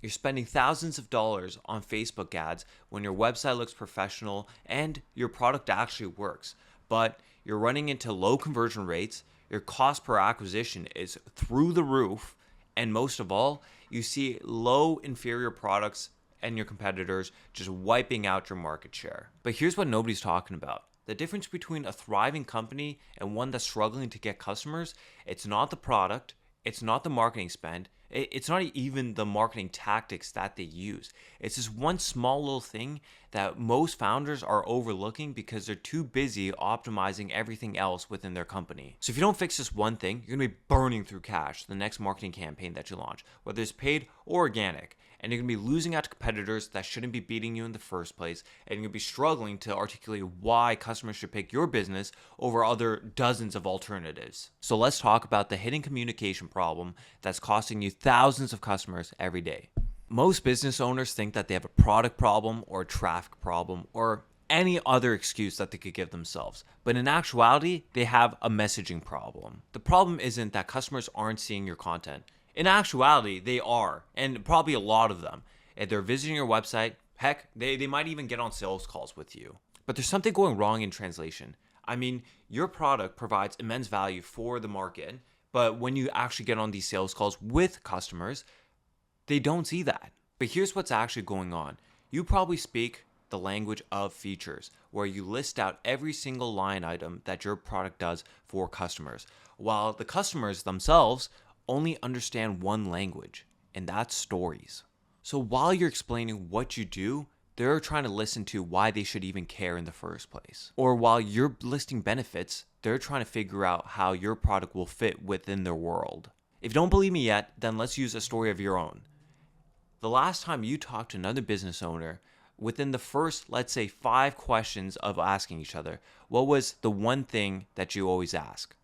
You're spending thousands of dollars on Facebook ads when your website looks professional and your product actually works, but you're running into low conversion rates, your cost per acquisition is through the roof, and most of all, you see low inferior products and your competitors just wiping out your market share. But here's what nobody's talking about. The difference between a thriving company and one that's struggling to get customers, it's not the product, it's not the marketing spend, it's not even the marketing tactics that they use. It's just one small little thing that most founders are overlooking because they're too busy optimizing everything else within their company. So if you don't fix this one thing, you're gonna be burning through cash the next marketing campaign that you launch, whether it's paid or organic. And you're gonna be losing out to competitors that shouldn't be beating you in the first place. And you're gonna be struggling to articulate why customers should pick your business over other dozens of alternatives. So let's talk about the hidden communication problem that's costing you thousands of customers every day. Most business owners think that they have a product problem or a traffic problem or any other excuse that they could give themselves. But in actuality, they have a messaging problem. The problem isn't that customers aren't seeing your content. In actuality, they are, and probably a lot of them. If they're visiting your website, heck, they might even get on sales calls with you. But there's something going wrong in translation. I mean, your product provides immense value for the market, but when you actually get on these sales calls with customers, they don't see that. But here's what's actually going on. You probably speak the language of features, where you list out every single line item that your product does for customers, while the customers themselves only understand one language, and that's stories. So while you're explaining what you do, they're trying to listen to why they should even care in the first place. Or while you're listing benefits, they're trying to figure out how your product will fit within their world. If you don't believe me yet, then let's use a story of your own. The last time you talked to another business owner, within the first, let's say, 5 questions of asking each other, what was the one thing that you always ask?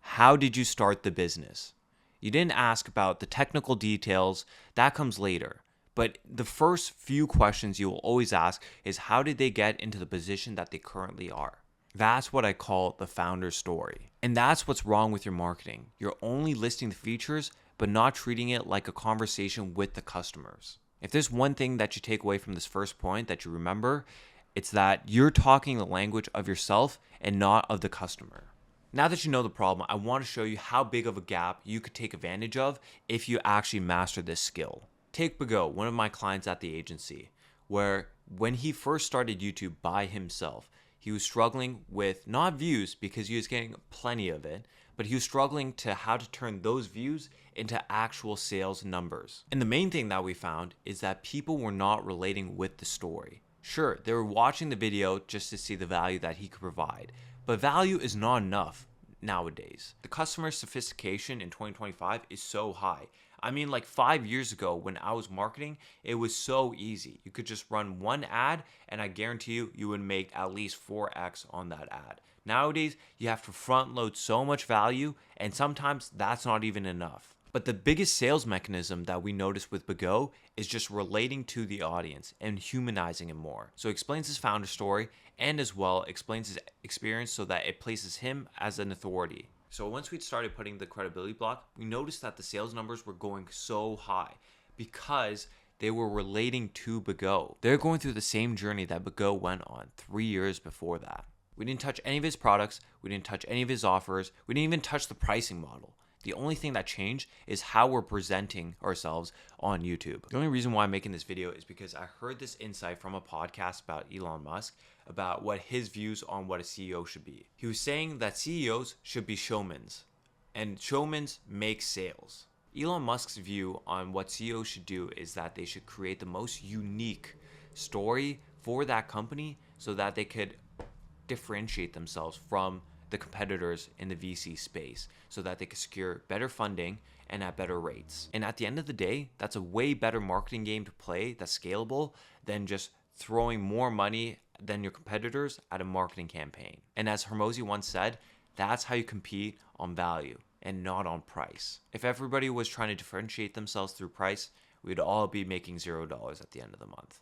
How did you start the business? You didn't ask about the technical details, that comes later. But the first few questions you will always ask is how did they get into the position that they currently are? That's what I call the founder story. And that's what's wrong with your marketing. You're only listing the features, but not treating it like a conversation with the customers. If there's one thing that you take away from this first point that you remember, it's that you're talking the language of yourself and not of the customer. Now that you know the problem, I want to show you how big of a gap you could take advantage of if you actually master this skill. Take Bago, one of my clients at the agency, where when he first started YouTube by himself, he was struggling with not views because he was getting plenty of it, but he was struggling to how to turn those views into actual sales numbers. And the main thing that we found is that people were not relating with the story. Sure, they were watching the video just to see the value that he could provide, but value is not enough nowadays. The customer sophistication in 2025 is so high. I mean, like 5 years ago when I was marketing, it was so easy. You could just run one ad and I guarantee you, you would make at least 4x on that ad. Nowadays, you have to front load so much value and sometimes that's not even enough. But the biggest sales mechanism that we notice with Bago is just relating to the audience and humanizing him more. So he explains his founder story and as well explains his experience so that it places him as an authority. So once we started putting the credibility block, we noticed that the sales numbers were going so high because they were relating to Bago. They're going through the same journey that Bago went on 3 years before that. We didn't touch any of his products. We didn't touch any of his offers. We didn't even touch the pricing model. The only thing that changed is how we're presenting ourselves on YouTube. The only reason why I'm making this video is because I heard this insight from a podcast about Elon Musk about what his views on what a CEO should be. He was saying that CEOs should be showmans, and showmans make sales. Elon Musk's view on what CEOs should do is that they should create the most unique story for that company so that they could differentiate themselves from the competitors in the VC space so that they can secure better funding and at better rates. And at the end of the day, that's a way better marketing game to play that's scalable than just throwing more money than your competitors at a marketing campaign. And as Hormozi once said, that's how you compete on value and not on price. If everybody was trying to differentiate themselves through price, we'd all be making $0 at the end of the month.